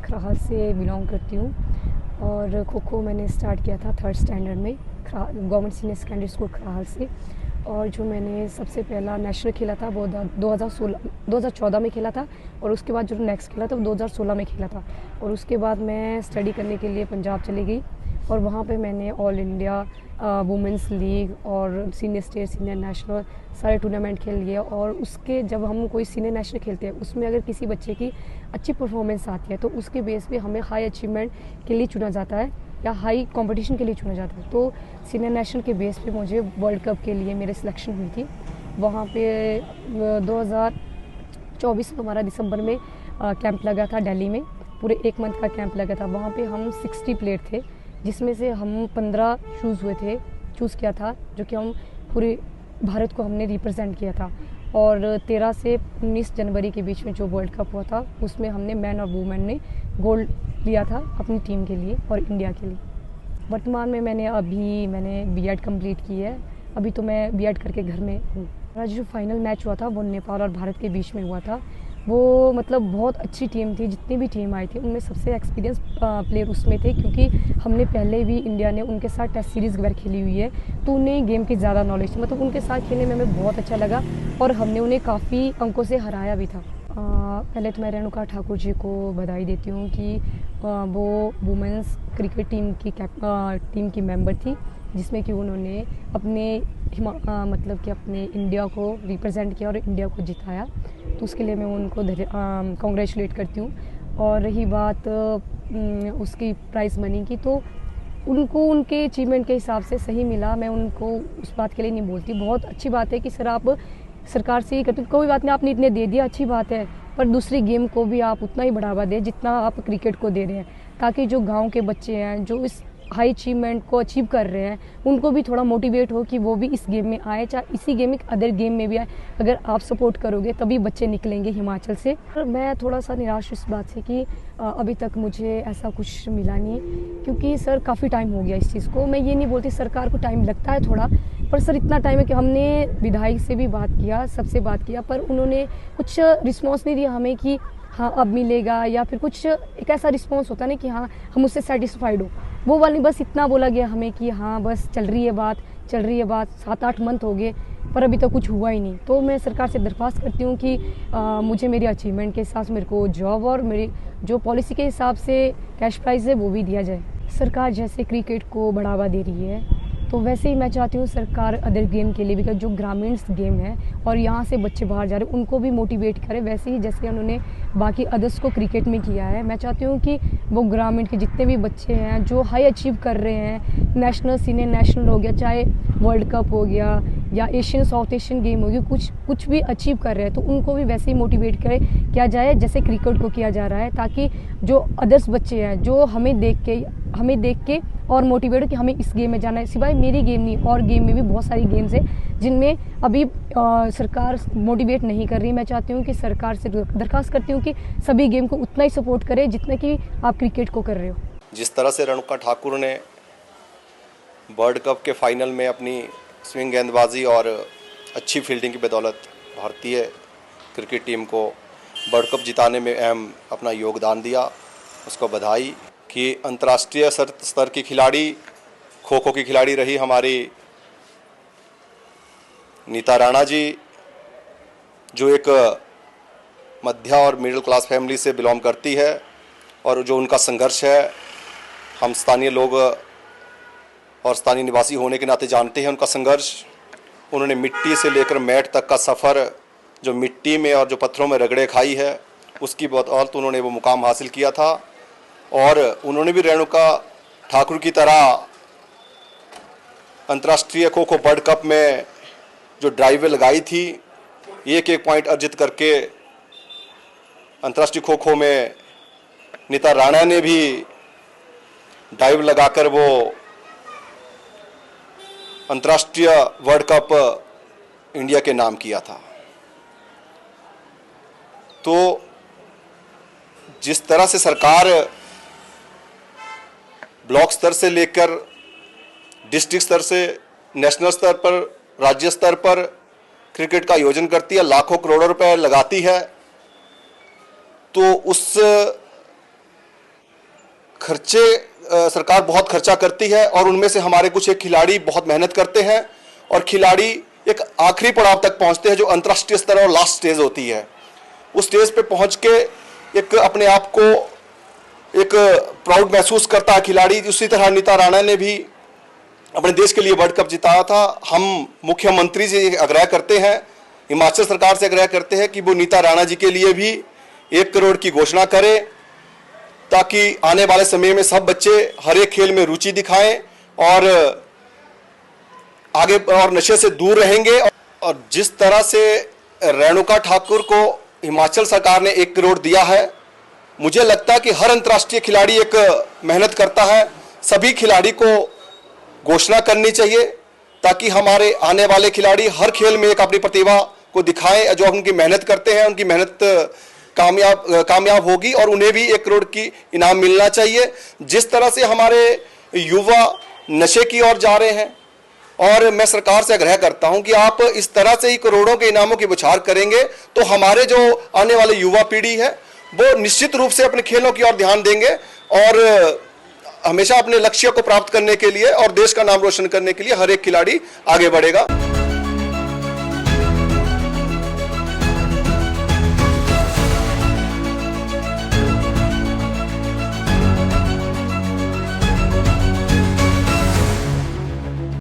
खराल से बिलोंग करती हूँ और खो खो मैंने स्टार्ट किया था 3rd स्टैंडर्ड में गवर्नमेंट सीनियर सेकेंडरी स्कूल खराल से। और जो मैंने सबसे पहला नेशनल खेला था वो 2014 में खेला था और उसके बाद जो नेक्स्ट खेला था वो 2016 में खेला था। और उसके बाद मैं स्टडी करने के लिए पंजाब चली गई और वहाँ पे मैंने ऑल इंडिया वुमेंस लीग और सीनियर स्टेट सीनियर नेशनल सारे टूर्नामेंट खेल लिए। और उसके जब हम कोई सीनियर नेशनल खेलते हैं उसमें अगर किसी बच्चे की अच्छी परफॉर्मेंस आती है तो उसके बेस पे हमें हाई अचीवमेंट के लिए चुना जाता है या हाई कंपटीशन के लिए चुना जाता है। तो सीनियर नेशनल के बेस पे मुझे वर्ल्ड कप के लिए मेरे सिलेक्शन हुई थी। वहाँ पे 2024 में हमारा दिसंबर में कैंप लगा था दिल्ली में, पूरे 1 मंथ का कैंप लगा था। वहाँ पे हम 60 प्लेयर थे जिसमें से हम 15 चूज़ किया था जो कि हम पूरे भारत को हमने रिप्रेजेंट किया था। और 13 से 19 जनवरी के बीच में जो वर्ल्ड कप हुआ था उसमें हमने मैन और वुमेन ने गोल्ड लिया था अपनी टीम के लिए और इंडिया के लिए। वर्तमान में मैंने बीएड कंप्लीट की है। अभी तो मैं बीएड करके घर में हूँ। आज जो फाइनल मैच हुआ था वो नेपाल और भारत के बीच में हुआ था। वो मतलब बहुत अच्छी टीम थी, जितनी भी टीम आई थी उनमें सबसे एक्सपीरियंस प्लेयर उसमें थे क्योंकि हमने पहले भी इंडिया ने उनके साथ टेस्ट सीरीज़ वगैरह खेली हुई है तो उन्हें गेम की ज़्यादा नॉलेज थी। मतलब उनके साथ खेलने में हमें बहुत अच्छा लगा और हमने उन्हें काफ़ी अंकों से हराया भी था। पहले तो मैं रेणुका ठाकुर जी को बधाई देती हूँ कि वो वुमेंस क्रिकेट टीम की मेंबर थी जिसमें कि उन्होंने अपने इंडिया को रिप्रेजेंट किया और इंडिया को जिताया। तो उसके लिए मैं उनको कॉन्ग्रेचुलेट करती हूँ। और रही बात उसकी प्राइज़ मनी की तो उनको उनके अचीवमेंट के हिसाब से सही मिला। मैं उनको उस बात के लिए नहीं बोलती। बहुत अच्छी बात है कि सर आप सरकार से ही करते, कोई बात नहीं आपने इतने दे दिया अच्छी बात है, पर दूसरी गेम को भी आप उतना ही बढ़ावा दें जितना आप क्रिकेट को दे रहे हैं, ताकि जो गांव के बच्चे हैं जो इस हाई अचीवमेंट को अचीव कर रहे हैं उनको भी थोड़ा मोटिवेट हो कि वो भी इस गेम में आए, चाहे इसी गेम में अदर गेम में भी आए। अगर आप सपोर्ट करोगे तभी बच्चे निकलेंगे हिमाचल से। मैं थोड़ा सा निराश इस बात से कि अभी तक मुझे ऐसा कुछ मिला नहीं क्योंकि सर काफ़ी टाइम हो गया इस चीज़ को। मैं ये नहीं बोलती सरकार को टाइम लगता है थोड़ा, पर सर इतना टाइम है कि हमने विधायक से भी बात किया, सबसे बात किया, पर उन्होंने कुछ रिस्पॉन्स नहीं दिया हमें कि हाँ अब मिलेगा, या फिर कुछ एक ऐसा रिस्पॉन्स होता है ना कि हाँ हम उससे सेटिस्फाइड हो, वो वाली बस इतना बोला गया हमें कि हाँ बस चल रही है बात 7-8 मंथ हो गए पर अभी तक कुछ हुआ ही नहीं। तो मैं सरकार से दरख्वास्त करती हूँ कि मुझे मेरी अचीवमेंट के हिसाब से मेरे को जॉब और मेरी जो पॉलिसी के हिसाब से कैश प्राइज़ है वो भी दिया जाए। सरकार जैसे क्रिकेट को बढ़ावा दे रही है तो वैसे ही मैं चाहती हूँ सरकार अदर गेम के लिए भी, जो ग्रामीण गेम है और यहाँ से बच्चे बाहर जा रहे हैं उनको भी मोटिवेट करे, वैसे ही जैसे उन्होंने बाकी अदर्स को क्रिकेट में किया है। मैं चाहती हूँ कि वो ग्रामीण के जितने भी बच्चे हैं जो हाई अचीव कर रहे हैं, नेशनल सीनियर नेशनल हो गया, चाहे वर्ल्ड कप हो गया या एशियन साउथ एशियन गेम हो गया, कुछ भी अचीव कर रहे हैं तो उनको भी वैसे ही मोटिवेट किया जाए जैसे क्रिकेट को किया जा रहा है, ताकि जो अदर्स बच्चे हैं जो हमें देख के और मोटिवेट हो कि हमें इस गेम में जाना है। सिवाय मेरी गेम नहीं और गेम में भी बहुत सारी गेम्स हैं जिनमें अभी सरकार मोटिवेट नहीं कर रही। मैं चाहती हूँ कि सरकार से दरख्वास्त करती हूँ कि सभी गेम को उतना ही सपोर्ट करे जितना कि आप क्रिकेट को कर रहे हो। जिस तरह से रेणुका ठाकुर ने वर्ल्ड कप के फाइनल में अपनी स्विंग गेंदबाजी और अच्छी फील्डिंग की बदौलत भारतीय क्रिकेट टीम को वर्ल्ड कप जिताने में अहम अपना योगदान दिया, उसको बधाई। कि अंतर्राष्ट्रीय स्तर की खिलाड़ी, खो खो की खिलाड़ी रही हमारी नीता राणा जी, जो एक मध्य और मिडिल क्लास फैमिली से बिलोंग करती है और जो उनका संघर्ष है हम स्थानीय लोग और स्थानीय निवासी होने के नाते जानते हैं उनका संघर्ष। उन्होंने मिट्टी से लेकर मैट तक का सफ़र जो मिट्टी में और जो पत्थरों में रगड़े खाई है उसकी बदौलत उन्होंने वो मुकाम हासिल किया था। और उन्होंने भी रेणुका ठाकुर की तरह अंतर्राष्ट्रीय खो खो वर्ल्ड कप में जो ड्राइवें लगाई थी, एक पॉइंट अर्जित करके अंतर्राष्ट्रीय खो खो में नीता राणा ने भी ड्राइव लगाकर वो अंतर्राष्ट्रीय वर्ल्ड कप इंडिया के नाम किया था। तो जिस तरह से सरकार ब्लॉक स्तर से लेकर डिस्ट्रिक्ट स्तर से नेशनल स्तर पर, राज्य स्तर पर क्रिकेट का आयोजन करती है, लाखों करोड़ों रुपए लगाती है, तो उस खर्चे सरकार बहुत खर्चा करती है और उनमें से हमारे कुछ एक खिलाड़ी बहुत मेहनत करते हैं और खिलाड़ी एक आखिरी पड़ाव तक पहुंचते हैं जो अंतर्राष्ट्रीय स्तर और लास्ट स्टेज होती है। उस स्टेज पे पहुंच के एक अपने आप को एक प्राउड महसूस करता है खिलाड़ी। उसी तरह नीता राणा ने भी अपने देश के लिए वर्ल्ड कप जिताया था। हम मुख्यमंत्री से आग्रह करते हैं, हिमाचल सरकार से आग्रह करते हैं कि वो नीता राणा जी के लिए भी 1 करोड़ की घोषणा करे ताकि आने वाले समय में सब बच्चे हर एक खेल में रुचि दिखाएं और आगे और नशे से दूर रहेंगे। और जिस तरह से रेणुका ठाकुर को हिमाचल सरकार ने 1 करोड़ दिया है, मुझे लगता है कि हर अंतर्राष्ट्रीय खिलाड़ी एक मेहनत करता है। सभी खिलाड़ी को घोषणा करनी चाहिए ताकि हमारे आने वाले खिलाड़ी हर खेल में एक अपनी प्रतिभा को दिखाएं। जो उनकी मेहनत करते हैं उनकी मेहनत कामयाब होगी और उन्हें भी 1 करोड़ की इनाम मिलना चाहिए। जिस तरह से हमारे युवा नशे की ओर जा रहे हैं और मैं सरकार से आग्रह करता हूं कि आप इस तरह से ही करोड़ों के इनामों की बौछार करेंगे तो हमारे जो आने वाले युवा पीढ़ी है वो निश्चित रूप से अपने खेलों की ओर ध्यान देंगे और हमेशा अपने लक्ष्य को प्राप्त करने के लिए और देश का नाम रोशन करने के लिए हर एक खिलाड़ी आगे बढ़ेगा।